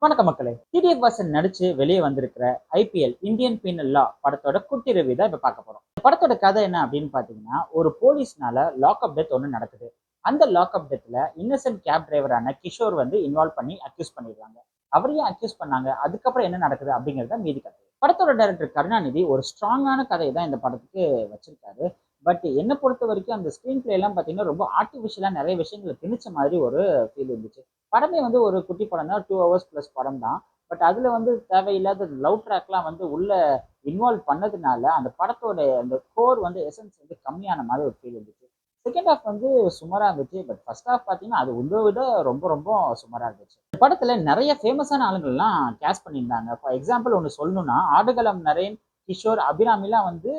வணக்க மக்களே. டிடிஎஃப் வாசன் நடிச்சு வெளியே வந்திருக்கிற ஐபிஎல் இந்தியன் பீனல் லா படத்தோட குட்டி ரிவ்யூ தான் இப்ப பார்க்க போறோம். இந்த படத்தோட கதை என்ன அப்படின்னு பாத்தீங்கன்னா, ஒரு போலீஸ்னால லாக்அப் டெத் ஒண்ணு நடக்குது. அந்த லாக்அப் டெத்ல இன்னசென்ட் கேப் டிரைவரான கிஷோர் வந்து இன்வால்வ் பண்ணி அக்யூஸ் பண்ணிடுறாங்க. அவரையும் அக்யூஸ் பண்ணாங்க. அதுக்கப்புறம் என்ன நடக்குது அப்படிங்கறத மீதி கதை. படத்தோட டைரக்டர் கருணாநிதி ஒரு ஸ்ட்ராங்கான கதையை தான் இந்த படத்துக்கு வச்சிருக்காரு. பட் என்ன பொறுத்த வரைக்கும் அந்த ஸ்கிரீன் பிளே எல்லாம் பாத்தீங்கன்னா ரொம்ப ஆர்டிபிஷியலா நிறைய விஷயங்களை திணிச்ச மாதிரி ஒரு ஃபீல் இருந்துச்சு. படமே வந்து ஒரு குட்டி படம் தான், 2 ஹவர்ஸ் ப்ளஸ் படம் தான். பட் அதுல வந்து தேவையில்லாத லவ் ட்ராக்லாம் வந்து உள்ள இன்வால்வ் பண்ணதுனால அந்த படத்தோட அந்த கோர் வந்து எசன்ஸ் வந்து கம்மியான மாதிரி ஒரு ஃபீல் இருந்துச்சு. செகண்ட் ஹாஃப் வந்து சுமாரா இருந்துச்சு. பட் ஃபர்ஸ்ட் ஹாஃப் பார்த்தீங்கன்னா அது உங்களை விட ரொம்ப ரொம்ப சுமாரா இருந்துச்சு. இந்த படத்துல நிறைய ஃபேமஸான ஆளுங்கள்லாம் கேஸ்ட் பண்ணியிருந்தாங்க. ஃபார் எக்ஸாம்பிள் ஒன்று சொல்லணும்னா, ஆடுகளம் நரேன், கிஷோர், அபிராமிலாம் வந்து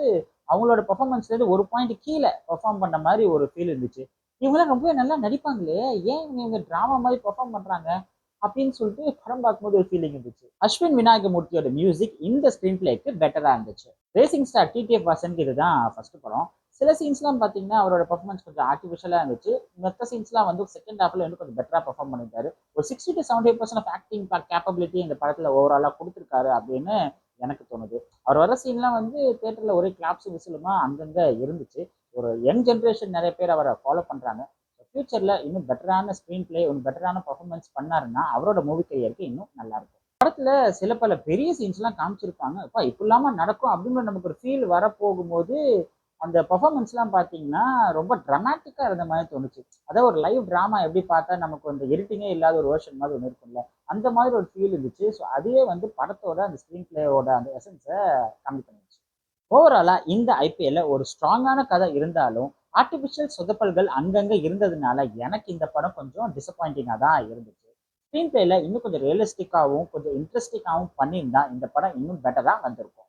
அவங்களோட பெர்ஃபார்மன்ஸ்லேருந்து ஒரு பாயிண்ட் கீழே பெர்ஃபார்ம் பண்ண மாதிரி ஒரு ஃபீல் இருந்துச்சு. இவங்களாம் ரொம்பவே நல்லா நடிப்பாங்களே, ஏன் இவங்க டிராமா மாதிரி பெர்ஃபார்ம் பண்றாங்க அப்படின்னு சொல்லிட்டு படம் பார்க்கும்போது ஒரு ஃபீலிங் இருந்துச்சு. அஸ்வின் விநாயகமூர்த்தியோட மியூசிக் இந்த ஸ்கிரீன் பிளேக்கு பெட்டரா இருந்துச்சு. ரேசிங் ஸ்டார் டிடிஎஃப் வாசனுக்கு இதுதான் ஃபர்ஸ்ட் படம். சில சீன்ஸ்லாம் பார்த்தீங்கன்னா அவரோட பெர்ஃபார்மன்ஸ் கொஞ்சம் ஆர்டிஃபிஷியலாக இருந்துச்சு. மற்ற சீன்ஸ்லாம் வந்து செகண்ட் ஹாஃப்ல வந்து கொஞ்சம் பெட்டரா பெர்ஃபார்ம் பண்ணிட்டாரு. ஒரு 60 to 70% ஆஃப் ஆக்டிங் கேப்பபிலிட்டி இந்த படத்துல ஓவராலா கொடுத்துருக்காரு அப்படின்னு எனக்கு தோணுது. அவர் வர சீன்லாம் வந்து தியேட்டர்ல ஒரே கிளாப்ஸ் விசிலுமா அங்கங்க இருந்துச்சு. ஒரு யங் ஜென்ரேஷன் நிறைய பேர் அவரை ஃபாலோ பண்றாங்க. ஃபியூச்சர்ல இன்னும் பெட்டரான ஸ்க்ரீன் பிளே, இன்னும் பெட்டரான பர்ஃபார்மன்ஸ் பண்ணாருன்னா அவரோட மூவி கரியருக்கு இன்னும் நல்லா இருக்கும். படத்துல சில பல பெரிய சீன்ஸ் எல்லாம் காமிச்சிருப்பாங்க. அப்பா இப்படிலாமா நடக்கும் அப்படின்னு நமக்கு ஒரு ஃபீல் வரப்போகும்போது அந்த பர்ஃபார்மன்ஸ்லாம் பார்த்தீங்கன்னா ரொம்ப ட்ரமாட்டிக்கா இருந்த மாதிரி தோணுச்சு. அதாவது ஒரு லைவ் டிராமா எப்படி பார்த்தா நமக்கு வந்து எடிட்டிங்கே இல்லாத ஒரு வெர்ஷன் மாதிரி ஒன்று இருக்கும்ல, அந்த மாதிரி ஒரு ஃபீல் இருந்துச்சு. ஸோ அதுவே வந்து படத்தோட அந்த ஸ்க்ரீன் பிளேயோட அந்த எசன்ஸை கம்மி பண்ணிடுச்சு. ஓவராலா இந்த ஐபிஎல்ல ஒரு ஸ்ட்ராங்கான கதை இருந்தாலும் ஆர்டிபிஷியல் சொதப்பல்கள் அங்கங்க இருந்ததுனால எனக்கு இந்த படம் கொஞ்சம் டிசப்பாயிண்டிங்கா தான் இருந்துச்சு. ஸ்க்ரீன் பிளேல இன்னும் கொஞ்சம் ரியலிஸ்டிக்காவும் கொஞ்சம் இன்ட்ரெஸ்டிங்காவும் பண்ணியிருந்தா இந்த படம் இன்னும் பெட்டரா வந்திருக்கும்.